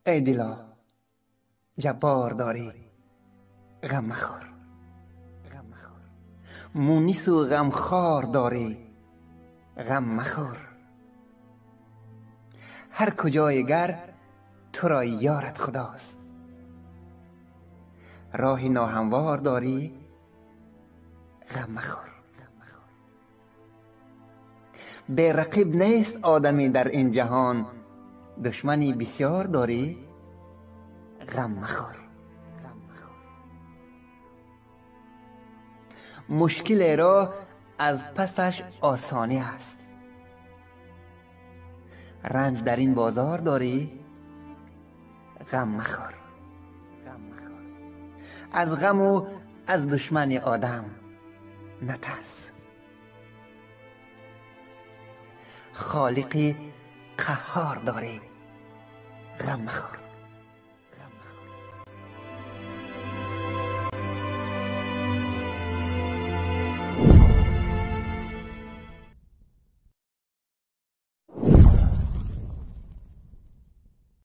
ای دلا جبار داری غم مخور، مونس و غمخوار داری غم مخور. هر کجای گر تو را یارت خداست، راه ناهموار داری غم مخور. به رقیب نیست آدمی در این جهان، دشمنی بسیار داری غم مخور. مشکل را از پسش آسانی است، رنج در این بازار داری غم مخور. از غم و از دشمن آدم نترس، خالق قهار داری غم مخور.